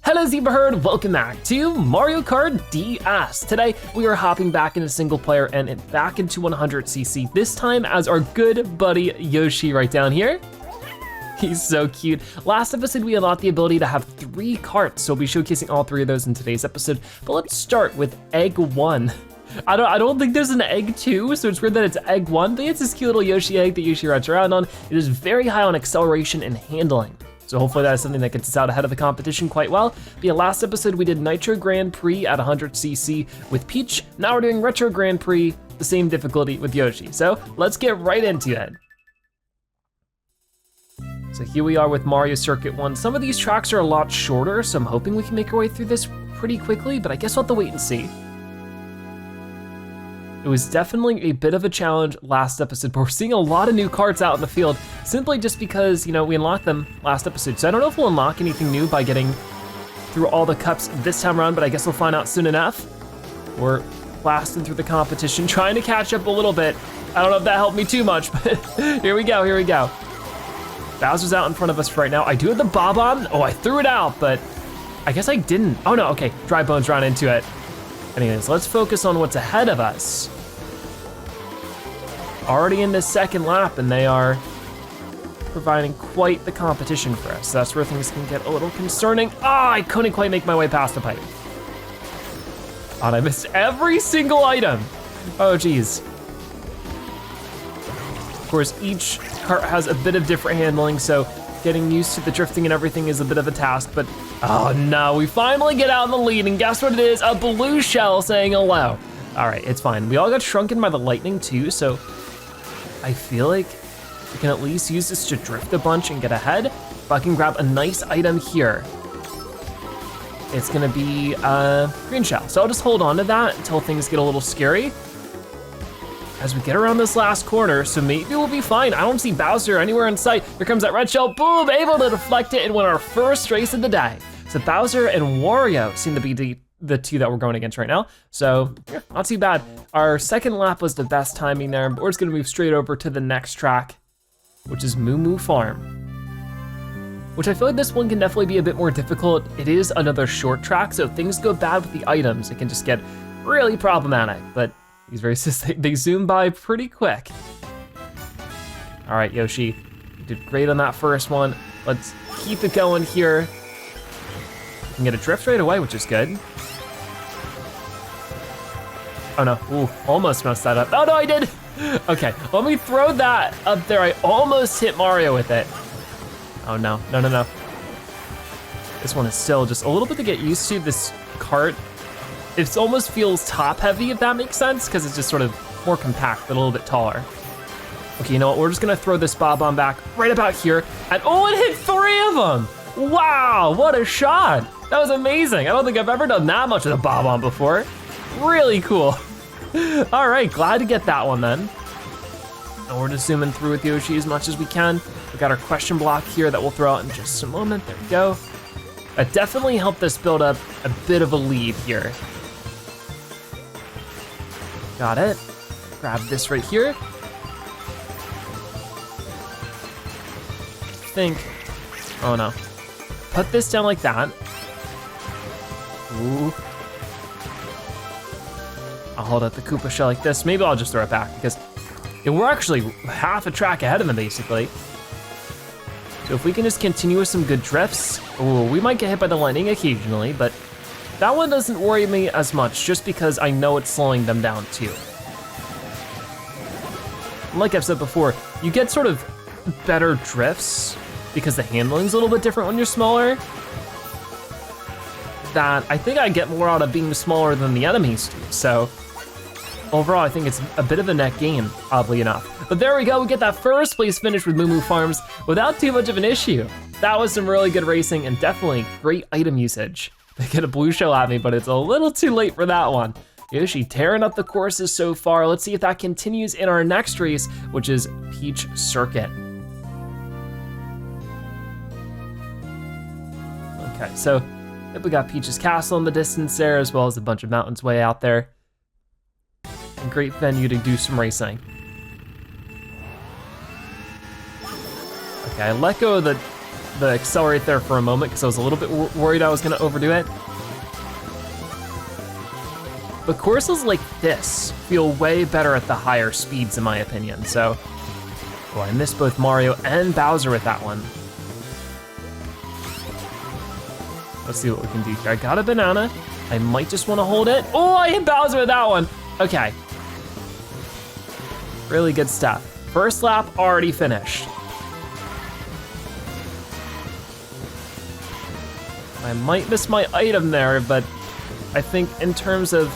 Hello Zebra Herd, welcome back to Mario Kart DS. Today we are hopping back into single player and back into 100cc, this time as our good buddy Yoshi right down here. He's so cute. Last episode we unlocked the ability to have 3 carts, so we'll be showcasing all 3 of those in today's episode. But let's start with egg 1. I don't think there's an egg 2, so it's weird that it's egg 1, but it's this cute little Yoshi egg that Yoshi rides around on. It is very high on acceleration and handling. So hopefully that is something that gets us out ahead of the competition quite well. But yeah, last episode we did Nitro Grand Prix at 100cc with Peach. Now we're doing Retro Grand Prix, the same difficulty with Yoshi. So let's get right into it. So here we are with Mario Circuit 1. Some of these tracks are a lot shorter, so I'm hoping we can make our way through this pretty quickly, but I guess we'll have to wait and see. It was definitely a bit of a challenge last episode, but we're seeing a lot of new carts out in the field, simply just because, you know, we unlocked them last episode. So I don't know if we'll unlock anything new by getting through all the cups this time around, but I guess we'll find out soon enough. We're blasting through the competition, trying to catch up a little bit. I don't know if that helped me too much, but here we go, here we go. Bowser's out in front of us right now. I do have the bob on. Oh, I threw it out, but I guess I didn't. Oh no, okay, Dry Bones ran into it. Anyways, let's focus on what's ahead of us. Already in this second lap, and they are providing quite the competition for us. So that's where things can get a little concerning. Ah, I couldn't quite make my way past the pipe. And I missed every single item. Oh geez. Of course, each cart has a bit of different handling, so getting used to the drifting and everything is a bit of a task, but oh no, we finally get out in the lead, and guess what it is? A blue shell saying hello. All right, it's fine. We all got shrunken by the lightning too, so I feel like we can at least use this to drift a bunch and get ahead. If I can grab a nice item here, it's gonna be a green shell. So I'll just hold on to that until things get a little scary as we get around this last corner, so maybe we'll be fine. I don't see Bowser anywhere in sight. Here comes that red shell, boom, able to deflect it and win our first race of the day. So Bowser and Wario seem to be the 2 that we're going against right now. So yeah, not too bad. Our second lap was the best timing there, but we're just gonna move straight over to the next track, which is Moo Moo Farm. Which I feel like this one can definitely be a bit more difficult. It is another short track, so if things go bad with the items, it can just get really problematic, but these races, they zoom by pretty quick. All right, Yoshi, you did great on that first one. Let's keep it going here. We can get a drift right away, which is good. Oh no, ooh, almost messed that up. Oh no, I did. Okay, let me throw that up there. I almost hit Mario with it. Oh no, no, no, no. This one is still just a little bit to get used to. This cart, it almost feels top heavy, if that makes sense, because it's just sort of more compact, but a little bit taller. Okay, you know what, we're just gonna throw this bob on back right about here, and oh, it hit 3 of them! Wow, what a shot! That was amazing. I don't think I've ever done that much with a bob on before. Really cool. All right, glad to get that one then. And we're just zooming through with Yoshi as much as we can. We got our question block here that we'll throw out in just a moment. There we go. That definitely helped us build up a bit of a lead here. Got it. Grab this right here. Oh no. Put this down like that. Ooh. I'll hold up the Koopa shell like this. Maybe I'll just throw it back because we're actually half a track ahead of them basically. So if we can just continue with some good drifts, ooh, we might get hit by the lightning occasionally, but that one doesn't worry me as much just because I know it's slowing them down too. Like I've said before, you get sort of better drifts because the handling's a little bit different when you're smaller. That I think I get more out of being smaller than the enemies do. So overall, I think it's a bit of a net gain, oddly enough. But there we go, we get that first place finish with Moo Moo Farms without too much of an issue. That was some really good racing and definitely great item usage. They get a blue shell at me, but it's a little too late for that one. Yoshi tearing up the courses so far. Let's see if that continues in our next race, which is Peach Circuit. Okay, so we got Peach's Castle in the distance there, as well as a bunch of mountains way out there. A great venue to do some racing. Okay, I let go of the the accelerate there for a moment because I was a little bit worried I was gonna overdo it. But courses like this feel way better at the higher speeds in my opinion, so. Oh, I missed both Mario and Bowser with that one. Let's see what we can do here. I got a banana. I might just wanna hold it. Oh, I hit Bowser with that one. Okay. Really good stuff. First lap already finished. I might miss my item there, but I think in terms of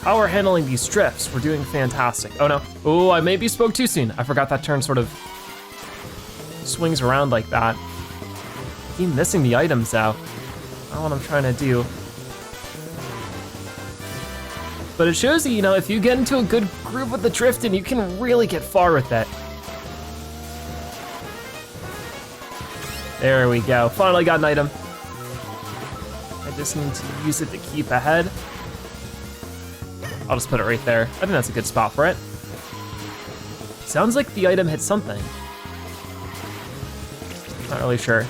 how we're handling these drifts, we're doing fantastic. Oh no, oh, I maybe spoke too soon. I forgot that turn sort of swings around like that. Keep missing the items though. Not what I'm trying to do. But it shows that, you know, if you get into a good groove with the drifting, you can really get far with it. There we go, finally got an item. I just need to use it to keep ahead. I'll just put it right there. I think that's a good spot for it. Sounds like the item hit something. Not really sure.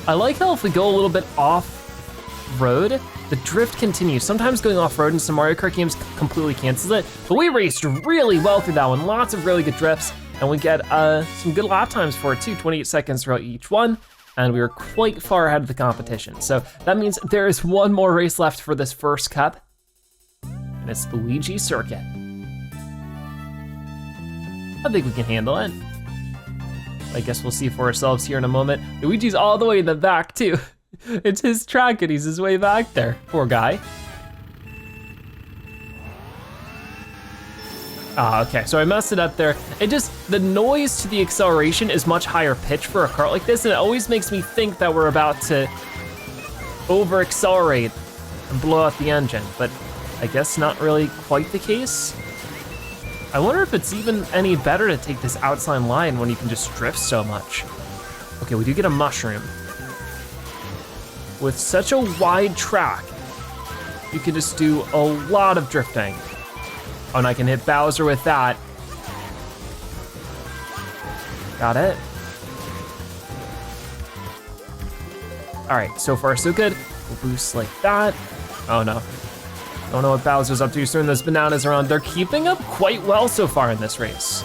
I like how if we go a little bit off-road, the drift continues. Sometimes going off-road in some Mario Kart games completely cancels it, but we raced really well through that one. Lots of really good drifts, and we get some good lap times for it too, 28 seconds throughout each one, and we were quite far ahead of the competition. So that means there is one more race left for this first cup, and it's the Luigi Circuit. I think we can handle it. I guess we'll see for ourselves here in a moment. Luigi's all the way in the back too. It's his track and he's his way back there, poor guy. Ah, okay, so I messed it up there. The noise to the acceleration is much higher pitch for a kart like this, and it always makes me think that we're about to over accelerate and blow out the engine, but I guess not really quite the case. I wonder if it's even any better to take this outside line when you can just drift so much. Okay, we do get a mushroom. With such a wide track, you can just do a lot of drifting. Oh, and I can hit Bowser with that. Got it. All right, so far so good. We'll boost like that. Oh no. Don't know what Bowser's up to. He's throwing those bananas around. They're keeping up quite well so far in this race.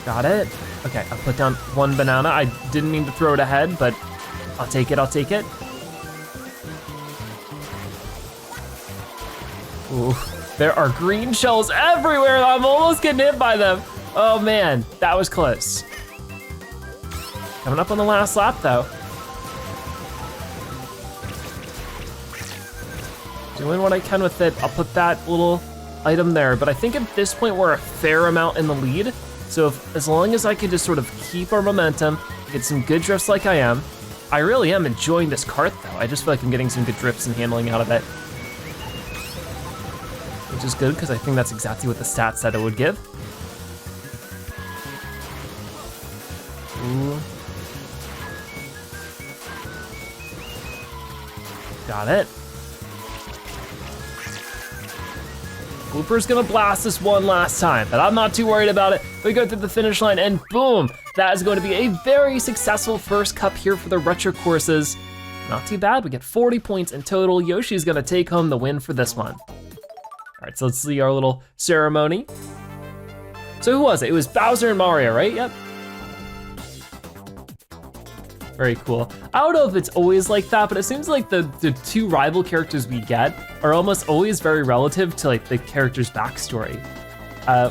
Got it. Okay, I'll put down one banana. I didn't mean to throw it ahead, but I'll take it, I'll take it. Ooh, there are green shells everywhere. I'm almost getting hit by them. Oh man, that was close. Coming up on the last lap though. Doing what I can with it. I'll put that little item there, but I think at this point we're a fair amount in the lead. So as long as I can just sort of keep our momentum, get some good drifts like I am. I really am enjoying this kart though. I just feel like I'm getting some good drifts and handling out of it. Which is good because I think that's exactly what the stats said it would give. Ooh. Got it. Blooper's gonna blast this one last time, but I'm not too worried about it. We go through the finish line and boom, that is going to be a very successful first cup here for the retro courses. Not too bad, we get 40 points in total. Yoshi's gonna take home the win for this one. All right, so let's see our little ceremony. So who was it? It was Bowser and Mario, right? Yep. Very cool. I don't know if it's always like that, but it seems like the two rival characters we get are almost always very relative to like the character's backstory.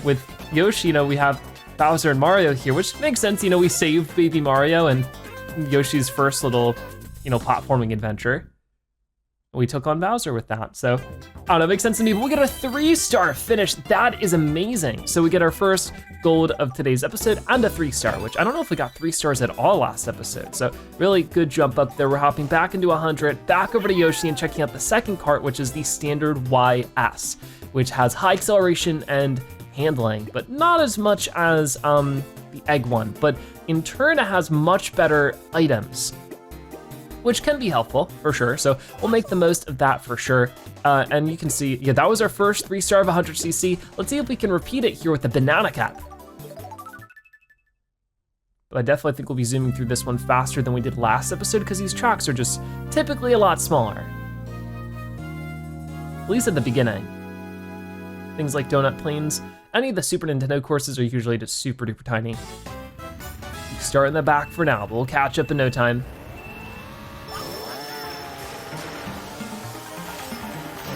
With Yoshi, you know, we have Bowser and Mario here, which makes sense. You know, we saved baby Mario and Yoshi's first little, you know, platforming adventure. We took on Bowser with that. So, I don't know, it makes sense to me, but we get a 3-star finish. That is amazing. So we get our first gold of today's episode and a 3-star, which I don't know if we got 3 stars at all last episode. So really good jump up there. We're hopping back into 100, back over to Yoshi and checking out the second kart, which is the standard YS, which has high acceleration and handling, but not as much as the egg one. But in turn, it has much better items, which can be helpful for sure. So we'll make the most of that for sure. And you can see, yeah, that was our first 3-star of 100cc. Let's see if we can repeat it here with the banana cap. but I definitely think we'll be zooming through this one faster than we did last episode because these tracks are just typically a lot smaller. At least at the beginning. Things like Donut Plains, any of the Super Nintendo courses are usually just super duper tiny. You start in the back for now, but we'll catch up in no time.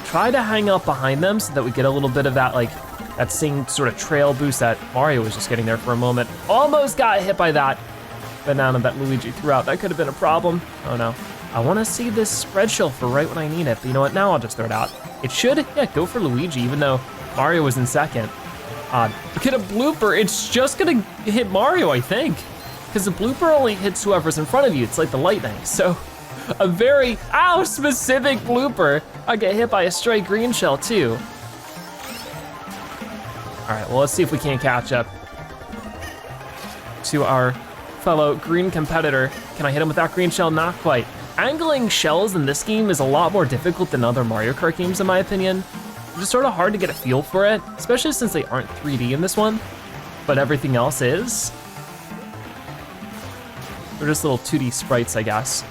Try to hang out behind them so that we get a little bit of that that same sort of trail boost that Mario was just getting there for a moment. Almost got hit by that banana that Luigi threw out. That could have been a problem. Oh no. I wanna see this red shell for right when I need it, but you know what, now I'll just throw it out. It should, yeah, go for Luigi, even though Mario was in second. Look at a blooper, it's just gonna hit Mario, I think. Because the blooper only hits whoever's in front of you, it's like the lightning. So, a very, specific blooper. I get hit by a stray green shell too. All right, well, let's see if we can't catch up to our fellow green competitor. Can I hit him with that green shell? Not quite. Angling shells in this game is a lot more difficult than other Mario Kart games, in my opinion. It's just sort of hard to get a feel for it, especially since they aren't 3D in this one, but everything else is. They're just little 2D sprites, I guess.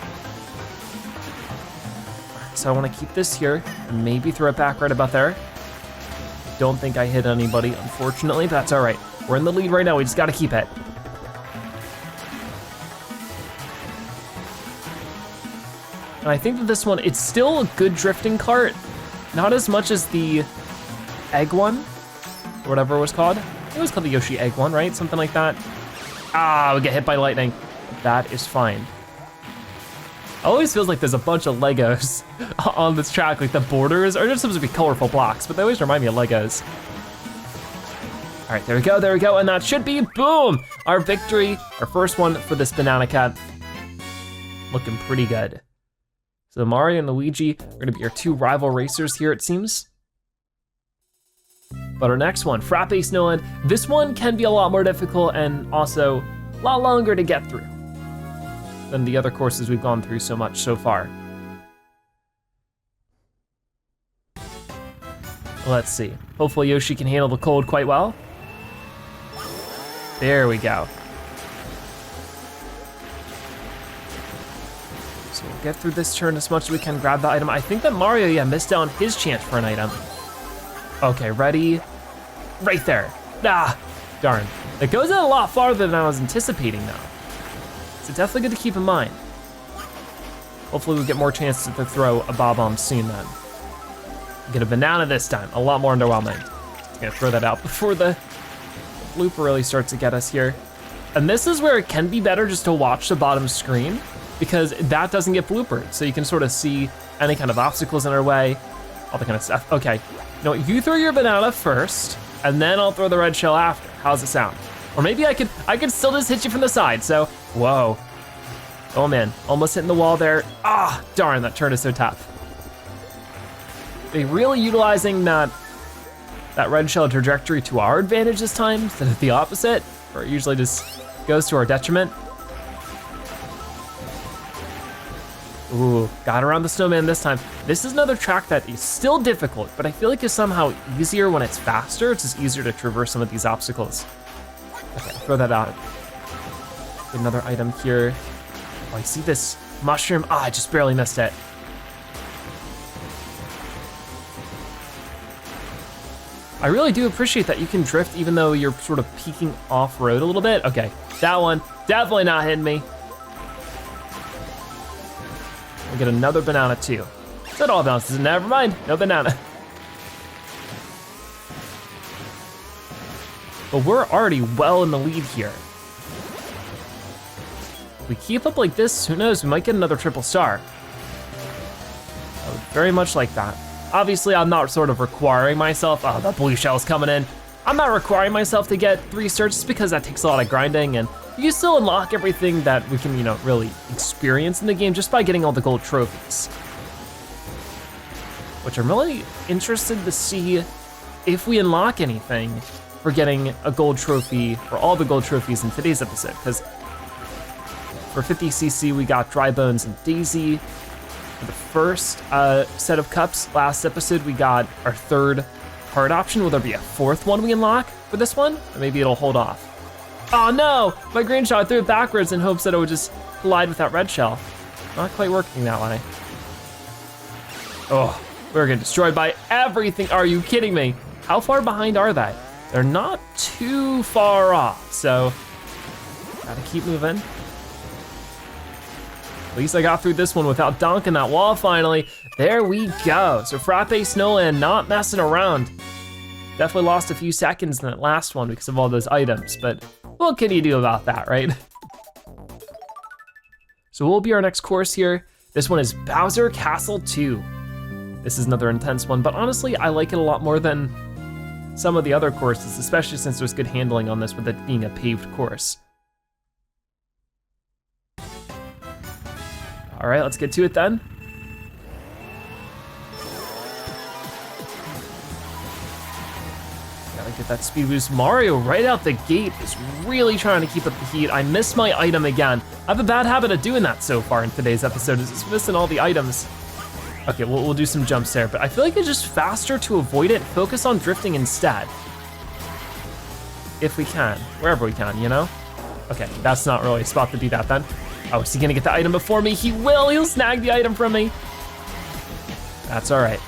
So I wanna keep this here and maybe throw it back right about there. Don't think I hit anybody, unfortunately, but that's all right. We're in the lead right now, we just gotta keep it. And I think that this one, it's still a good drifting kart. Not as much as the egg one, or whatever it was called. I think it was called the Yoshi egg one, right? Something like that. We get hit by lightning. That is fine. It always feels like there's a bunch of Legos on this track, like the borders are just supposed to be colorful blocks, but they always remind me of Legos. All right, there we go, and that should be, boom, our victory, our first one for this Banana Cat. Looking pretty good. So Mario and Luigi are gonna be our two rival racers here, it seems. But our next one, Frappe Snowland, this one can be a lot more difficult and also a lot longer to get through than the other courses we've gone through so much so far. Let's see. Hopefully Yoshi can handle the cold quite well. There we go. So we'll get through this turn as much as we can, grab the item. I think that Mario, yeah, missed out on his chance for an item. Okay, ready? Right there. Darn. It goes in a lot farther than I was anticipating though. So definitely good to keep in mind. Hopefully we'll get more chances to throw a bob-omb soon then. Get a banana this time, a lot more underwhelming. I'm gonna throw that out before the blooper really starts to get us here. And this is where it can be better just to watch the bottom screen because that doesn't get bloopered. So you can sort of see any kind of obstacles in our way, all that kind of stuff. Okay, no, you throw your banana first and then I'll throw the red shell after. How's it sound? Or maybe I could still just hit you from the side, so, whoa. Oh man, almost hitting the wall there. Darn, that turn is so tough. They're really utilizing that red shell trajectory to our advantage this time instead of the opposite, or it usually just goes to our detriment. Ooh, got around the snowman this time. This is another track that is still difficult, but I feel like it's somehow easier when it's faster. It's just easier to traverse some of these obstacles. Okay, I'll throw that out. Get another item here. Oh, I see this mushroom. I just barely missed it. I really do appreciate that you can drift even though you're sort of peeking off-road a little bit. Okay, that one, definitely not hitting me. We'll get another banana too. That all bounces, never mind, no banana. But we're already well in the lead here. If we keep up like this, who knows, we might get another triple star. I would very much like that. Obviously, I'm not sort of requiring myself, that blue shell's coming in. I'm not requiring myself to get 3 stars just because that takes a lot of grinding and you still unlock everything that we can, really experience in the game just by getting all the gold trophies. Which I'm really interested to see if we unlock anything for getting a gold trophy, or all the gold trophies in today's episode, because for 50cc we got Dry Bones and Daisy. For the first set of cups, last episode we got our 3rd card option. Will there be a 4th one we unlock for this one? Or maybe it'll hold off. Oh no, my green shell, I threw it backwards in hopes that it would just collide with that red shell. Not quite working that way. Oh, we're getting destroyed by everything. Are you kidding me? How far behind are they? They're not too far off, so gotta keep moving. At least I got through this one without donking that wall finally. There we go. So Frappe Snowland not messing around. Definitely lost a few seconds in that last one because of all those items, but what can you do about that, right? So what will be our next course here? This one is Bowser Castle 2. This is another intense one, but honestly, I like it a lot more than some of the other courses, especially since there's good handling on this with it being a paved course. All right, let's get to it then. Gotta get that speed boost. Mario right out the gate is really trying to keep up the heat. I missed my item again. I have a bad habit of doing that so far in today's episode, is just missing all the items. Okay, we'll do some jumps there, but I feel like it's just faster to avoid it, focus on drifting instead. If we can, wherever we can, you know? Okay, that's not really a spot to do that then. Oh, is he gonna get the item before me? He will, he'll snag the item from me. That's all right.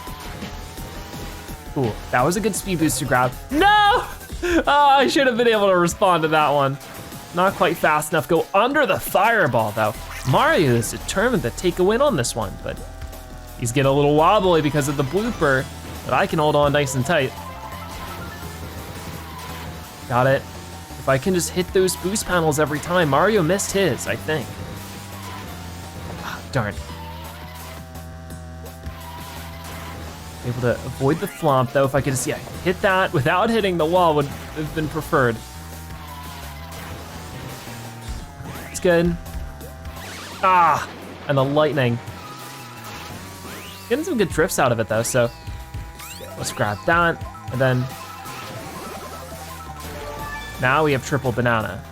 Cool, that was a good speed boost to grab. No! Oh, I should have been able to respond to that one. Not quite fast enough, go under the fireball though. Mario is determined to take a win on this one, but he's getting a little wobbly because of the blooper, but I can hold on nice and tight. Got it. If I can just hit those boost panels every time. Mario missed his, I think. Ah, darn. Able to avoid the flomp though. If I could just, yeah, hit that without hitting the wall would have been preferred. It's good. Ah, and the lightning. Getting some good drifts out of it though, so let's grab that, and then now we have triple banana.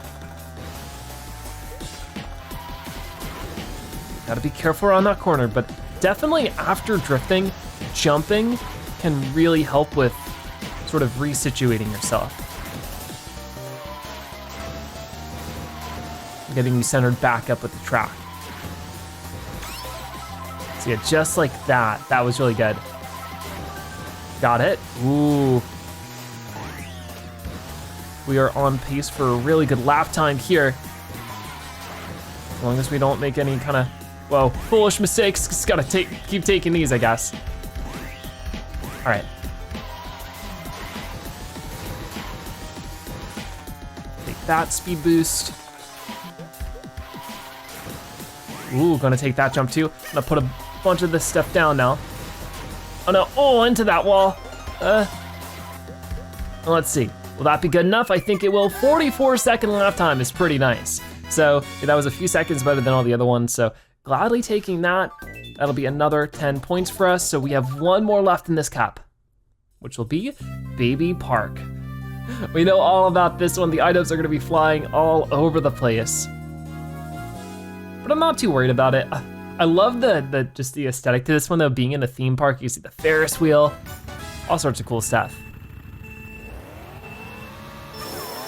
Gotta be careful around that corner, but definitely after drifting, jumping can really help with sort of resituating yourself. Getting you centered back up with the track. So yeah, just like that. That was really good. Got it. Ooh. We are on pace for a really good lap time here. As long as we don't make any kind of, well, foolish mistakes. Just gotta keep taking these, I guess. All right. Take that speed boost. Ooh, gonna take that jump too. I'm gonna put a bunch of this stuff down now. Oh no, oh, into that wall. Let's see, will that be good enough? I think it will. 44-second lap time is pretty nice. So yeah, that was a few seconds better than all the other ones, so gladly taking that. That'll be another 10 points for us, so we have one more left in this cap, which will be Baby Park. We know all about this one. The items are gonna be flying all over the place. But I'm not too worried about it. I love just the aesthetic to this one though, being in a theme park. You see the Ferris wheel, all sorts of cool stuff.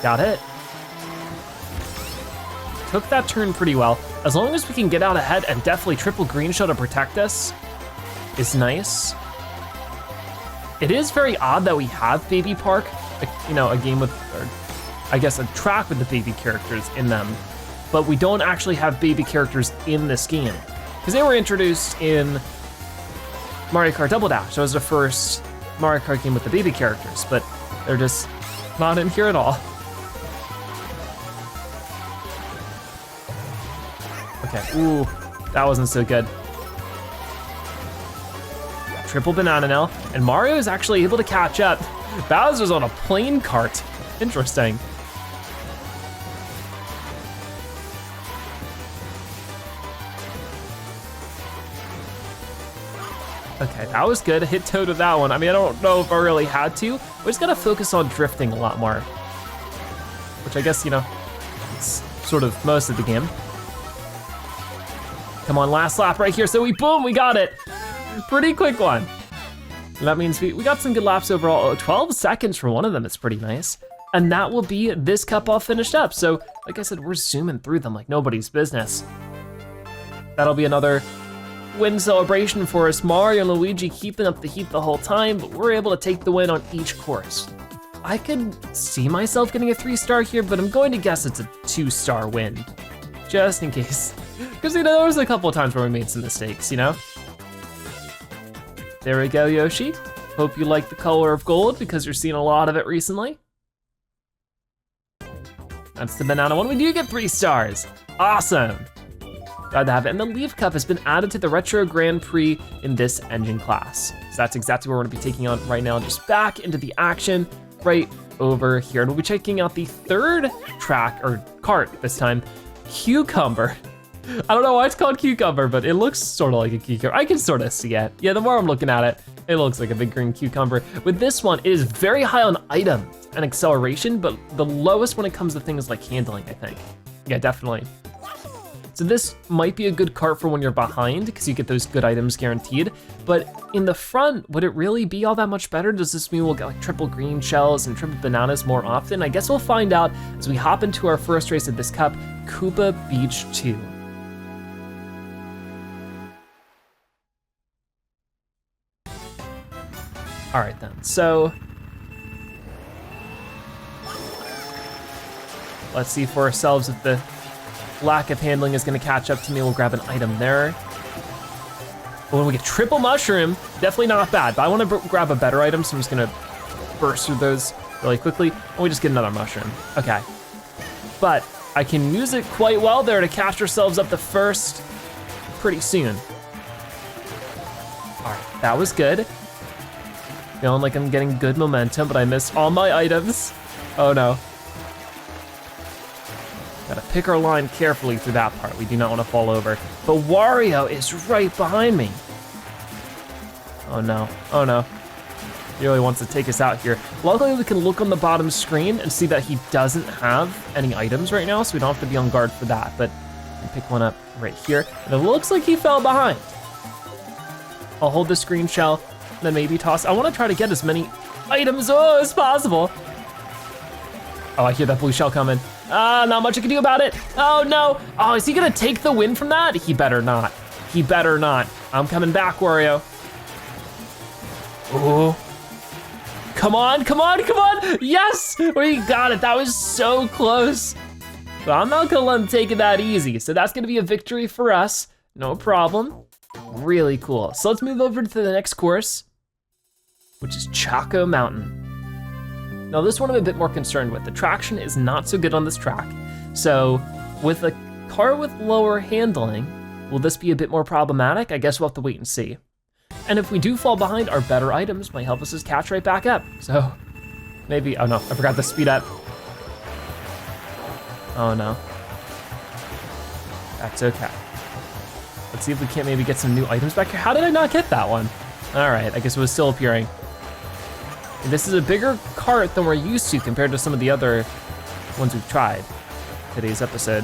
Got it. Took that turn pretty well. As long as we can get out ahead, and definitely triple green shell to protect us is nice. It is very odd that we have Baby Park, you know, a game with, or I guess a track with the baby characters in them, but we don't actually have baby characters in this game. Because they were introduced in Mario Kart Double Dash. That was the first Mario Kart game with the baby characters, but they're just not in here at all. Okay, ooh, that wasn't so good. Triple banana now, and Mario is actually able to catch up. Bowser's on a plane cart, interesting. Okay, that was good, hit Toad with that one. I mean, I don't know if I really had to. We just gotta focus on drifting a lot more. Which I guess, you know, it's sort of most of the game. Come on, last lap right here. So boom, we got it. Pretty quick one. And that means we got some good laps overall. 12 seconds for one of them is pretty nice. And that will be this cup all finished up. So like I said, we're zooming through them like nobody's business. That'll be another win celebration for us. Mario and Luigi keeping up the heat the whole time, but we're able to take the win on each course. I could see myself getting a 3-star here, but I'm going to guess it's a 2-star win, just in case. Because there was a couple of times where we made some mistakes, you know? There we go, Yoshi. Hope you like the color of gold because you're seeing a lot of it recently. That's the banana one. We do get 3 stars. Awesome. Glad to have it. And the Leaf Cup has been added to the Retro Grand Prix in this engine class. So that's exactly what we're gonna be taking on right now, just back into the action right over here. And we'll be checking out the 3rd track, or kart this time, Cucumber. I don't know why it's called Cucumber, but it looks sort of like a cucumber. I can sort of see it. Yeah, the more I'm looking at it, it looks like a big green cucumber. With this one, it is very high on items and acceleration, but the lowest when it comes to things like handling, I think. Yeah, definitely. So this might be a good kart for when you're behind, because you get those good items guaranteed, but in the front, would it really be all that much better? Does this mean we'll get like triple green shells and triple bananas more often? I guess we'll find out as we hop into our first race of this cup, Koopa Beach 2. All right then, so let's see for ourselves if the lack of handling is gonna catch up to me. We'll grab an item there. When we get triple mushroom, definitely not bad, but I wanna grab a better item, so I'm just gonna burst through those really quickly, and we just get another mushroom. Okay, but I can use it quite well there to catch ourselves up the first pretty soon. All right, that was good. Feeling like I'm getting good momentum, but I missed all my items. Oh no. Gotta pick our line carefully through that part. We do not want to fall over. But Wario is right behind me. Oh no, oh no. He really wants to take us out here. Luckily we can look on the bottom screen and see that he doesn't have any items right now, so we don't have to be on guard for that. But we pick one up right here, and it looks like he fell behind. I'll hold this green shell, and then maybe toss. I wanna try to get as many items as possible. Oh, I hear that blue shell coming. Not much I can do about it. Oh no. Oh, is he gonna take the win from that? He better not. He better not. I'm coming back, Wario. Oh. Come on, come on, come on. Yes, we got it. That was so close. But I'm not gonna let him take it that easy. So that's gonna be a victory for us. No problem. Really cool. So let's move over to the next course, which is Choco Mountain. Now this one I'm a bit more concerned with. The traction is not so good on this track. So with a car with lower handling, will this be a bit more problematic? I guess we'll have to wait and see. And if we do fall behind, our better items might help us just catch right back up. So maybe, oh no, I forgot the speed up. Oh no. That's okay. Let's see if we can't maybe get some new items back here. How did I not get that one? All right, I guess it was still appearing. This is a bigger kart than we're used to compared to some of the other ones we've tried today's episode.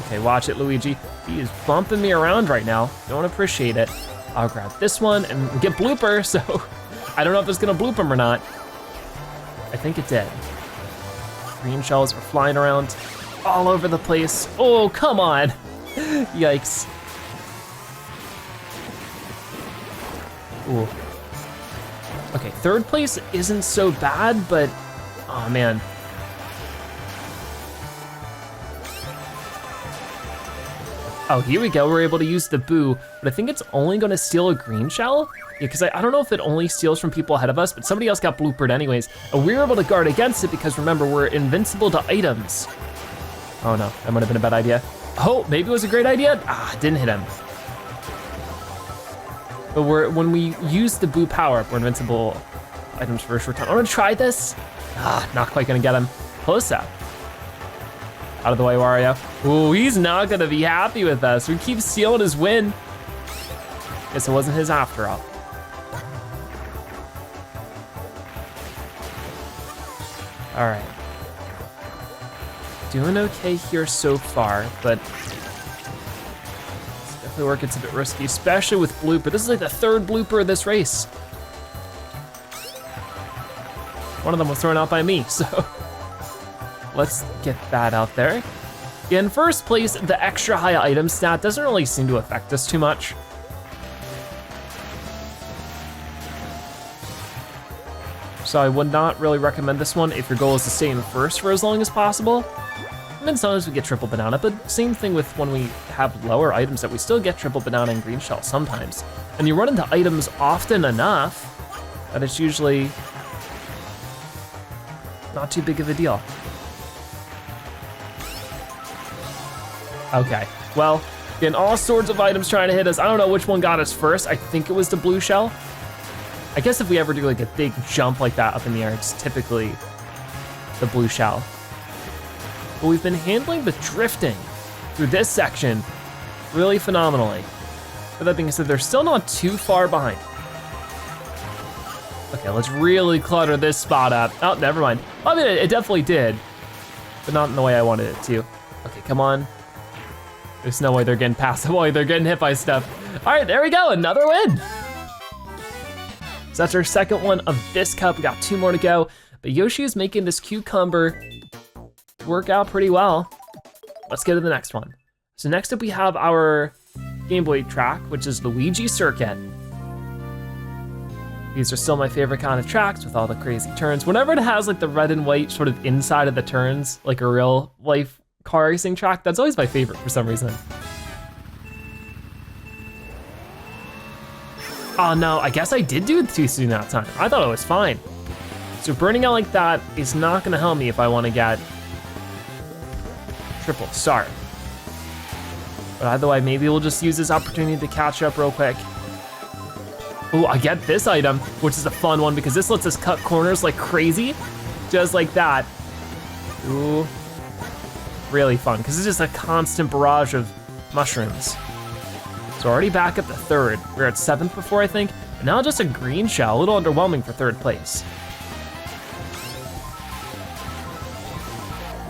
Okay, watch it, Luigi. He is bumping me around right now. Don't appreciate it. I'll grab this one and get Blooper, so I don't know if it's gonna bloop him or not. I think it did. Green shells are flying around all over the place. Oh, come on. Yikes. Ooh. Okay, 3rd place isn't so bad, but, oh man. Oh, here we go, we're able to use the boo, but I think it's only gonna steal a green shell? Yeah, because I don't know if it only steals from people ahead of us, but somebody else got bloopered anyways, and we were able to guard against it because remember, we're invincible to items. Oh no, that might have been a bad idea. Oh, maybe it was a great idea? Ah, didn't hit him. But when we use the boo power, we're invincible items for a short time. I'm gonna try this. Ah, not quite gonna get him. Close up. Out of the way, Wario. Ooh, he's not gonna be happy with us. We keep stealing his win. Guess it wasn't his after all. All right. Doing okay here so far, but definitely where it gets a bit risky, especially with blooper. This is like the 3rd blooper of this race. One of them was thrown out by me, so let's get that out there. In first place, the extra high item stat doesn't really seem to affect us too much. So I would not really recommend this one if your goal is to stay in first for as long as possible. And then sometimes we get triple banana, but same thing with when we have lower items that we still get triple banana and green shell sometimes. And you run into items often enough that it's usually not too big of a deal. Okay, well, getting all sorts of items trying to hit us. I don't know which one got us first. I think it was the blue shell. I guess if we ever do like a big jump like that up in the air, it's typically the blue shell. But we've been handling the drifting through this section really phenomenally. With that being said, they're still not too far behind. Okay, let's really clutter this spot up. Oh, never mind. I mean, it definitely did, but not in the way I wanted it to. Okay, come on. There's no way they're getting past the way they're getting hit by stuff. All right, there we go, another win. So that's our second one of this cup. We got 2 more to go, but Yoshi is making this cucumber work out pretty well. Let's get to the next one. So next up we have our Game Boy track, which is Luigi Circuit. These are still my favorite kind of tracks with all the crazy turns. Whenever it has like the red and white sort of inside of the turns, like a real life car racing track, that's always my favorite for some reason. Oh no, I guess I did do it too soon that time. I thought it was fine. So burning out like that is not gonna help me if I wanna get triple start. But either way, maybe we'll just use this opportunity to catch up real quick. Oh, I get this item, which is a fun one because this lets us cut corners like crazy, just like that. Ooh, really fun, because it's just a constant barrage of mushrooms. So already back up to 3rd. We were at 7th before, I think, and now just a green shell, a little underwhelming for 3rd place.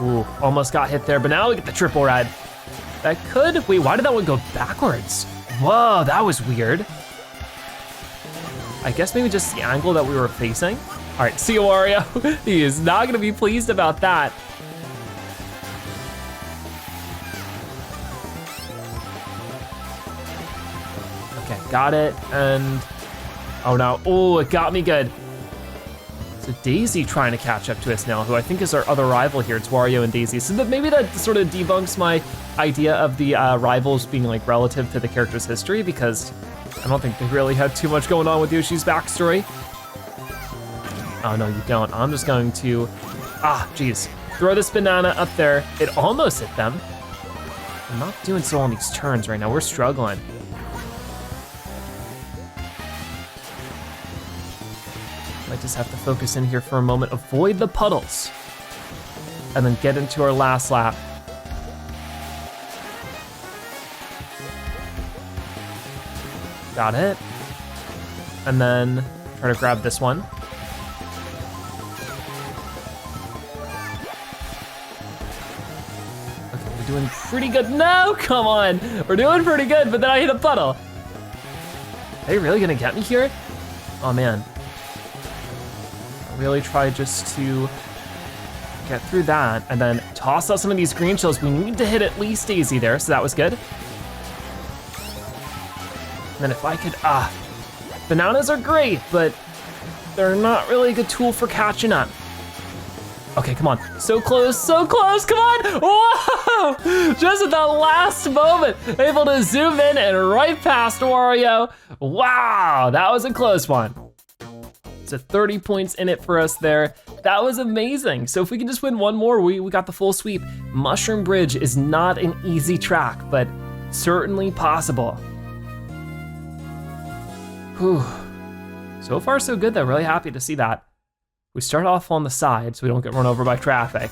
Ooh, almost got hit there, but now we get the triple red. That could, wait, why did that one go backwards? Whoa, that was weird. I guess maybe just the angle that we were facing. All right, see you, Wario. He is not gonna be pleased about that. Okay, got it, and oh no, oh, it got me good. So Daisy trying to catch up to us now, who I think is our other rival here. It's Wario and Daisy. So maybe that sort of debunks my idea of the rivals being like relative to the character's history, because I don't think they really had too much going on with Yoshi's backstory. Oh no, you don't. I'm just going to, geez. Throw this banana up there. It almost hit them. I'm not doing so on these turns right now. We're struggling. Might just have to focus in here for a moment. Avoid the puddles. And then get into our last lap. Got it. And then try to grab this one. Okay, we're doing pretty good. No, come on. We're doing pretty good, but then I hit a puddle. Are they really gonna get me here? Oh man. I really try just to get through that and then toss out some of these green shells. We need to hit at least Daisy there, so that was good. And then if I could, bananas are great, but they're not really a good tool for catching up. Okay, come on, so close, come on! Whoa! Just at the last moment, able to zoom in and right past Wario. Wow, that was a close one. So 30 points in it for us there. That was amazing. So if we can just win one more, we got the full sweep. Mushroom Bridge is not an easy track, but certainly possible. Whew. So far so good though, really happy to see that. We start off on the side so we don't get run over by traffic.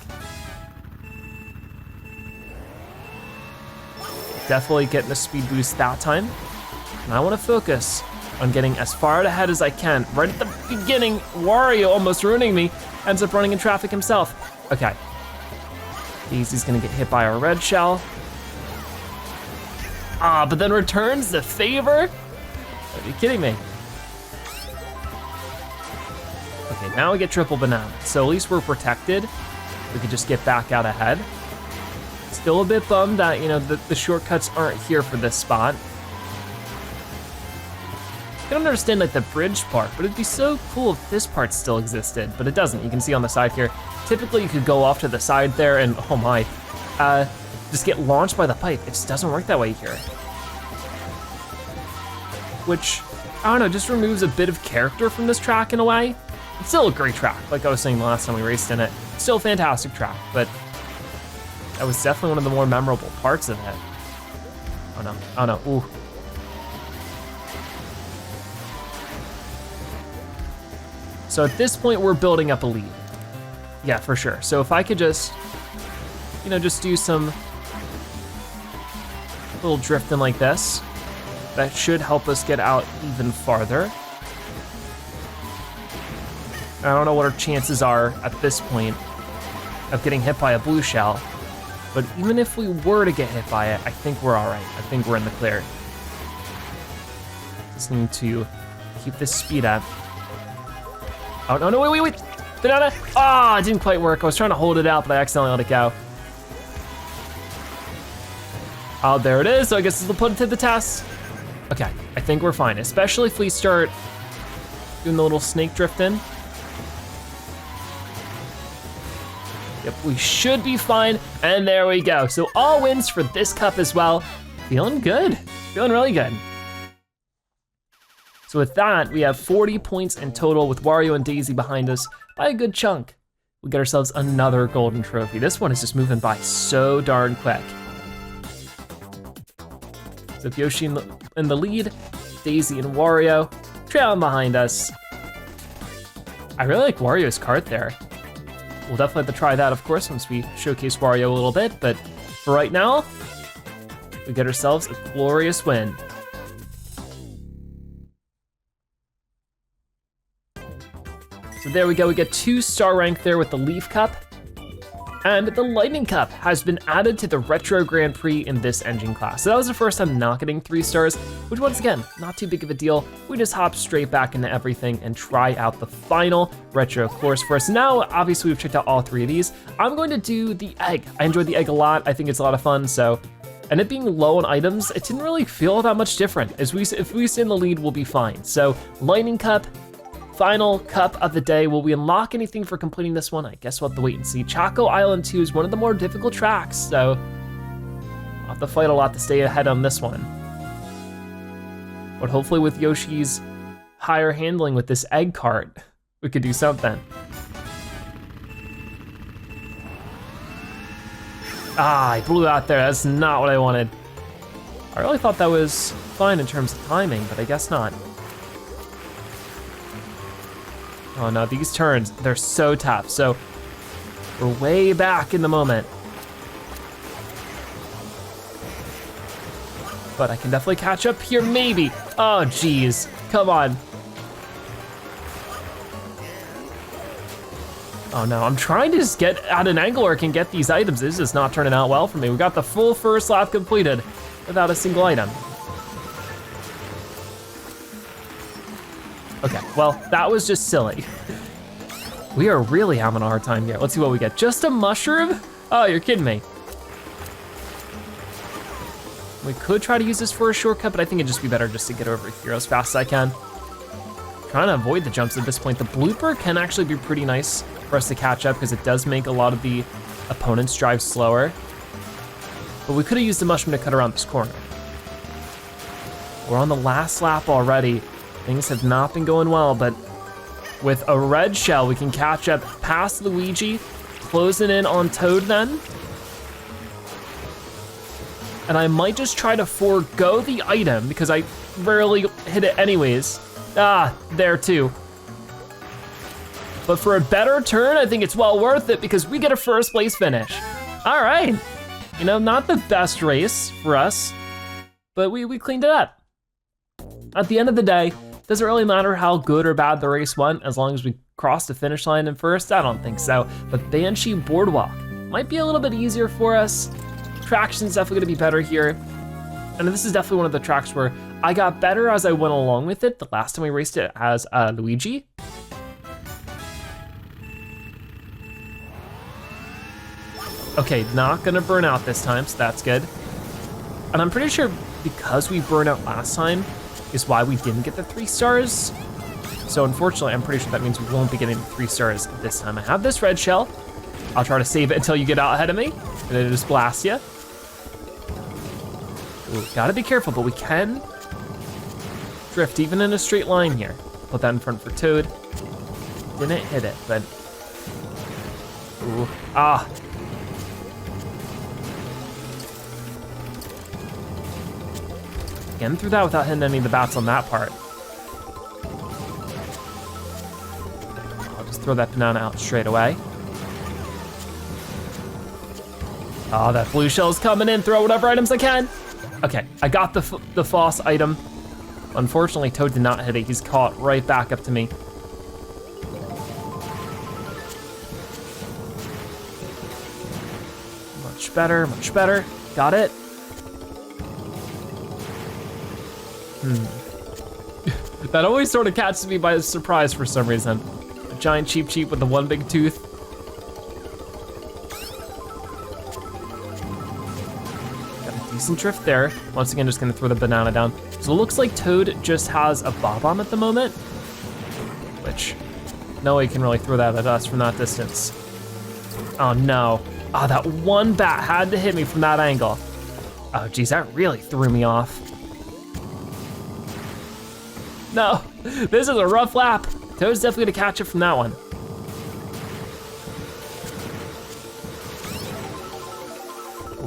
Definitely getting a speed boost that time. And I wanna focus on getting as far ahead as I can. Right at the beginning, Wario almost ruining me, ends up running in traffic himself. Okay. Daisy's gonna get hit by a red shell. But then returns the favor? Are you kidding me? Okay, now we get triple banana. So at least we're protected. We could just get back out ahead. Still a bit bummed that, you know, the shortcuts aren't here for this spot. I don't understand like the bridge part, but it'd be so cool if this part still existed, but it doesn't. You can see on the side here. Typically you could go off to the side there and, oh my, just get launched by the pipe. It just doesn't work that way here. Which, I don't know, just removes a bit of character from this track in a way. It's still a great track, like I was saying the last time we raced in it. Still a fantastic track, but that was definitely one of the more memorable parts of it. Oh no, oh no, ooh. So at this point, we're building up a lead. Yeah, for sure. So if I could just, you know, just do some little drifting like this, that should help us get out even farther. I don't know what our chances are at this point of getting hit by a blue shell, but even if we were to get hit by it, I think we're all right. I think we're in the clear. Just need to keep this speed up. Oh, no, no, wait. Banana, ah, it didn't quite work. I was trying to hold it out, but I accidentally let it go. Oh, there it is, so I guess this will put it to the test. Okay, I think we're fine, especially if we start doing the little snake drifting. Yep, we should be fine, and there we go. So all wins for this cup as well. Feeling good, feeling really good. So with that, we have 40 points in total with Wario and Daisy behind us by a good chunk. We get ourselves another golden trophy. This one is just moving by so darn quick. So if Yoshi in the lead, Daisy and Wario trailing behind us. I really like Wario's cart there. We'll definitely have to try that, of course, once we showcase Wario a little bit, but for right now, we get ourselves a glorious win. So there we go, we get 2-star rank there with the Leaf Cup. And the Lightning Cup has been added to the Retro Grand Prix in this engine class. So that was the first time not getting 3 stars, which once again, not too big of a deal. We just hop straight back into everything and try out the final retro course for us. Now, obviously we've checked out all 3 of these. I'm going to do the egg. I enjoyed the egg a lot. I think it's a lot of fun, so. And it being low on items, it didn't really feel that much different. If we stay in the lead, we'll be fine. So Lightning Cup, final cup of the day. Will we unlock anything for completing this one? I guess we'll have to wait and see. Choco Island 2 is one of the more difficult tracks, so I'll have to fight a lot to stay ahead on this one. But hopefully with Yoshi's higher handling with this egg cart, we could do something. Ah, I blew out there. That's not what I wanted. I really thought that was fine in terms of timing, but I guess not. Oh no, these turns, they're so tough. So we're way back in the moment. But I can definitely catch up here, maybe. Oh geez, come on. Oh no, I'm trying to just get at an angle where I can get these items. This is not turning out well for me. We got the full first lap completed without a single item. Okay, well, that was just silly. We are really having a hard time here. Let's see what we get. Just a mushroom? Oh, you're kidding me. We could try to use this for a shortcut, but I think it'd just be better just to get over here as fast as I can. Trying to avoid the jumps at this point. The blooper can actually be pretty nice for us to catch up because it does make a lot of the opponents drive slower. But we could have used the mushroom to cut around this corner. We're on the last lap already. Things have not been going well, but with a red shell, we can catch up past Luigi, closing in on Toad then. And I might just try to forego the item because I rarely hit it anyways. Ah, there too. But for a better turn, I think it's well worth it because we get a first place finish. All right, you know, not the best race for us, but we cleaned it up. At the end of the day, doesn't really matter how good or bad the race went as long as we crossed the finish line in first. I don't think so. But Banshee Boardwalk might be a little bit easier for us. Traction's definitely gonna be better here. And this is definitely one of the tracks where I got better as I went along with it the last time we raced it as Luigi. Okay, not gonna burn out this time, so that's good. And I'm pretty sure because we burned out last time is why we didn't get the 3 stars. So unfortunately, I'm pretty sure that means we won't be getting the 3 stars this time. I have this red shell. I'll try to save it until you get out ahead of me, and then just blast you. Ooh, gotta be careful, but we can drift even in a straight line here. Put that in front for Toad. Didn't hit it, but, ooh, ah. Getting through that without hitting any of the bats on that part. I'll just throw that banana out straight away. Oh, that blue shell's coming in, throw whatever items I can. Okay, I got the floss item. Unfortunately, Toad did not hit it. He's caught right back up to me. Much better, much better. Got it. That always sort of catches me by surprise for some reason. A giant Cheep Cheep with the one big tooth. Got a decent drift there. Once again, just gonna throw the banana down. So it looks like Toad just has a bob-omb at the moment, which no way can really throw that at us from that distance. Oh no. Oh, that one bat had to hit me from that angle. Oh geez, that really threw me off. No, this is a rough lap. Toad's definitely gonna catch it from that one.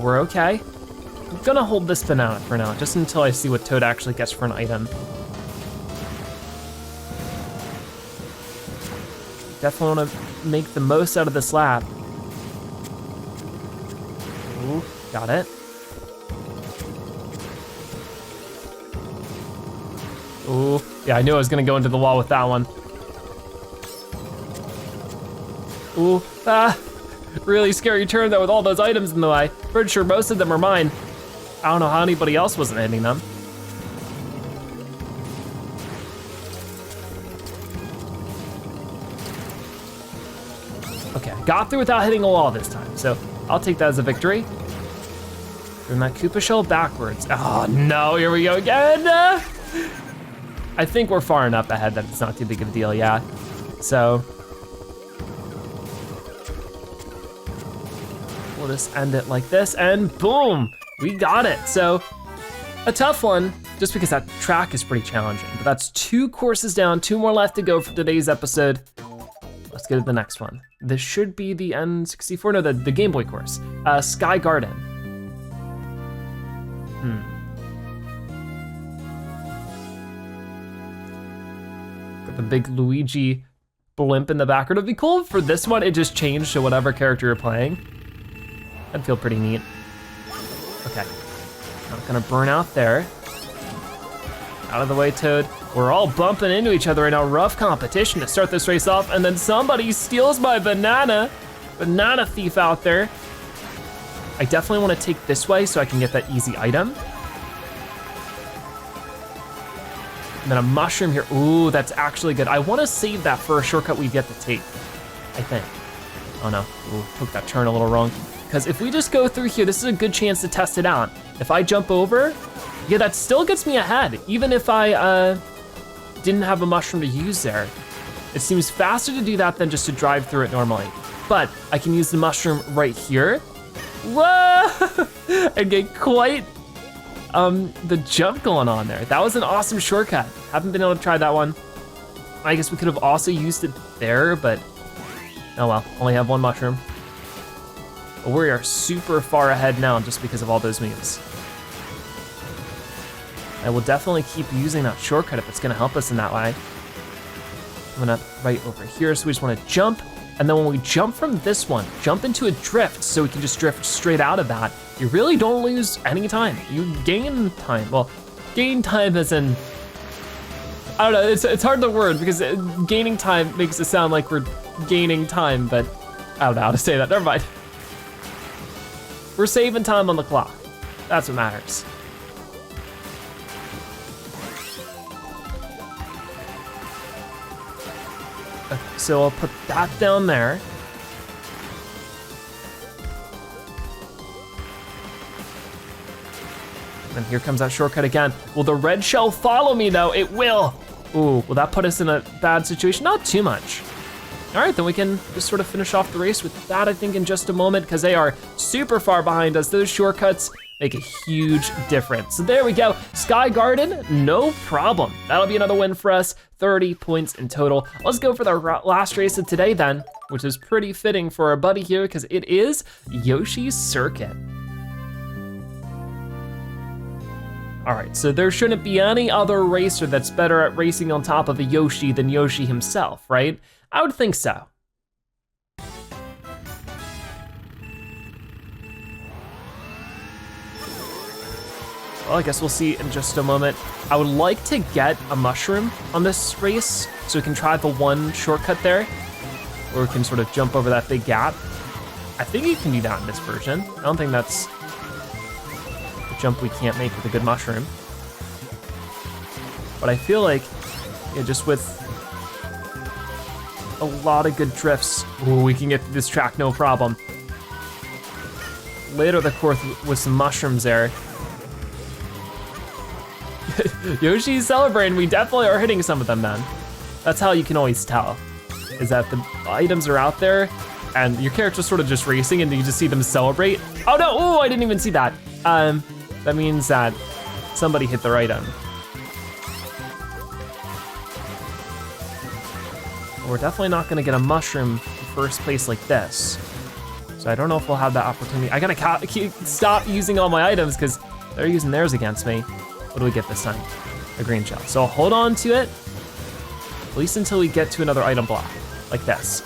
We're okay. I'm gonna hold this banana for now, just until I see what Toad actually gets for an item. Definitely wanna make the most out of this lap. Ooh, got it. Ooh, yeah, I knew I was gonna go into the wall with that one. Ooh, really scary turn though with all those items in the way. Pretty sure most of them are mine. I don't know how anybody else wasn't hitting them. Okay, got through without hitting a wall this time, so I'll take that as a victory. Turn that Koopa shell backwards. Oh no, here we go again. I think we're far enough ahead that it's not too big of a deal, yeah. So, we'll just end it like this and boom, we got it. So, a tough one, just because that track is pretty challenging, but that's 2 courses down, 2 more left to go for today's episode. Let's go to the next one. This should be the N64, no, the Game Boy course. Sky Garden. The big Luigi blimp in the background. It'd be cool for this one, it just changed to whatever character you're playing. That'd feel pretty neat. Okay, not gonna burn out there. Out of the way, Toad. We're all bumping into each other in a rough competition to start this race off, and then somebody steals my banana. Banana thief out there. I definitely wanna take this way so I can get that easy item. And then a mushroom here. Ooh, that's actually good. I wanna save that for a shortcut we get to take, I think. Oh no, ooh, took that turn a little wrong. Because if we just go through here, this is a good chance to test it out. If I jump over, yeah, that still gets me ahead, even if I didn't have a mushroom to use there. It seems faster to do that than just to drive through it normally. But I can use the mushroom right here. Whoa! And get quite the jump going on there. That was an awesome shortcut. Haven't been able to try that one. I guess we could have also used it there, but oh well, only have 1 mushroom. But we are super far ahead now just because of all those moves. I will definitely keep using that shortcut if it's gonna help us in that way. I'm gonna right over here, so we just wanna jump, and then when we jump from this one, jump into a drift so we can just drift straight out of that. You really don't lose any time. You gain time. Well, gain time as in, I don't know, it's hard to word because gaining time makes it sound like we're gaining time, but I don't know how to say that, never mind. We're saving time on the clock. That's what matters. Okay, so I'll put that down there. And here comes that shortcut again. Will the red shell follow me though? It will. Ooh, will that put us in a bad situation? Not too much. All right, then we can just sort of finish off the race with that, I think, in just a moment, because they are super far behind us. Those shortcuts make a huge difference. So there we go, Sky Garden, no problem. That'll be another win for us, 30 points in total. Let's go for the last race of today then, which is pretty fitting for our buddy here, because it is Yoshi's Circuit. All right, so there shouldn't be any other racer that's better at racing on top of a Yoshi than Yoshi himself, right? I would think so. Well, I guess we'll see in just a moment. I would like to get a mushroom on this race so we can try the one shortcut there, or we can sort of jump over that big gap. I think you can do that in this version. I don't think that's a jump we can't make with a good mushroom. But I feel like, yeah, just with a lot of good drifts, ooh, we can get through this track no problem. Later the course with some mushrooms there. Yoshi's celebrating, we definitely are hitting some of them then. That's how you can always tell, is that the items are out there and your character's sort of just racing and you just see them celebrate. Oh no, oh, I didn't even see that. That means that somebody hit their item. We're definitely not gonna get a mushroom in first place like this. So I don't know if we'll have that opportunity. I gotta stop using all my items because they're using theirs against me. What do we get this time? A green shell. So I'll hold on to it, at least until we get to another item block, like this.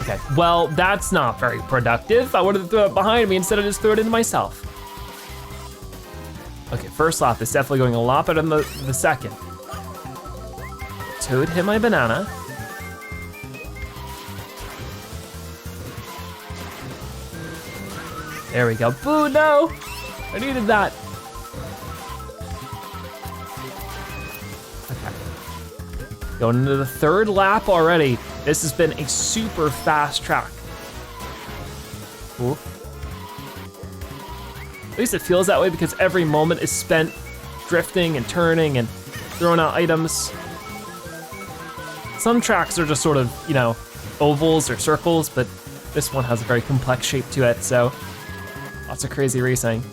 Okay, well, that's not very productive. I wanted to throw it behind me instead of just throw it into myself. Okay, first lap is definitely going a lot better than the second. Toad hit my banana. There we go. Boo, no! I needed that. Okay. Going into the third lap already. This has been a super fast track. Ooh. At least it feels that way because every moment is spent drifting and turning and throwing out items. Some tracks are just sort of, you know, ovals or circles, but this one has a very complex shape to it, so lots of crazy racing.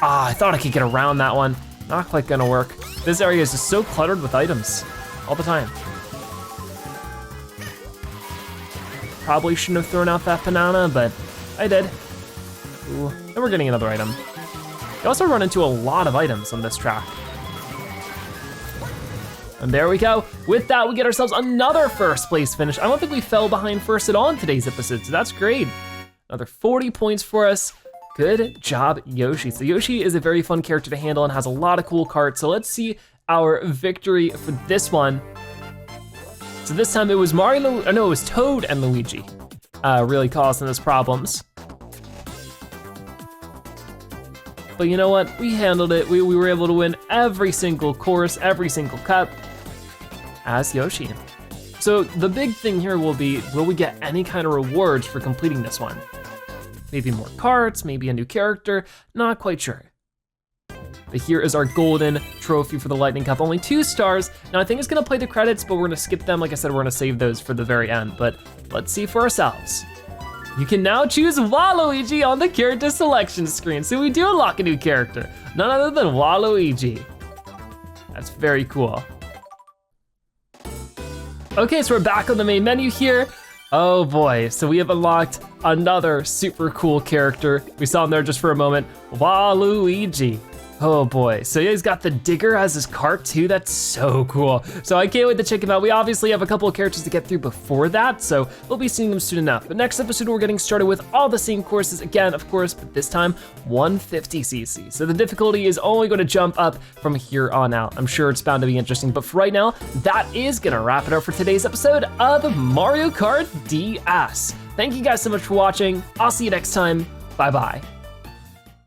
Ah, I thought I could get around that one. Not quite gonna work. This area is just so cluttered with items all the time. Probably shouldn't have thrown out that banana, but I did. Ooh, and we're getting another item. You also run into a lot of items on this track. And there we go. With that, we get ourselves another first place finish. I don't think we fell behind first at all in today's episode, so that's great. Another 40 points for us. Good job, Yoshi. So Yoshi is a very fun character to handle and has a lot of cool karts. So let's see our victory for this one. So this time it was it was Toad and Luigi really causing us problems. But you know what, we handled it. We were able to win every single course, every single cup as Yoshi. So the big thing here will be, will we get any kind of rewards for completing this one? Maybe more karts, maybe a new character, not quite sure. But here is our golden trophy for the Lightning Cup, only 2 stars. Now I think it's gonna play the credits, but we're gonna skip them. Like I said, we're gonna save those for the very end, but let's see for ourselves. You can now choose Waluigi on the character selection screen. So we do unlock a new character, none other than Waluigi. That's very cool. Okay, so we're back on the main menu here. Oh boy, so we have unlocked another super cool character. We saw him there just for a moment, Waluigi. Oh boy, so he's got the digger as his cart too. That's so cool. So I can't wait to check him out. We obviously have a couple of characters to get through before that, so we'll be seeing them soon enough. But next episode, we're getting started with all the same courses again, of course, but this time 150cc. So the difficulty is only gonna jump up from here on out. I'm sure it's bound to be interesting, but for right now, that is gonna wrap it up for today's episode of Mario Kart DS. Thank you guys so much for watching. I'll see you next time. Bye-bye.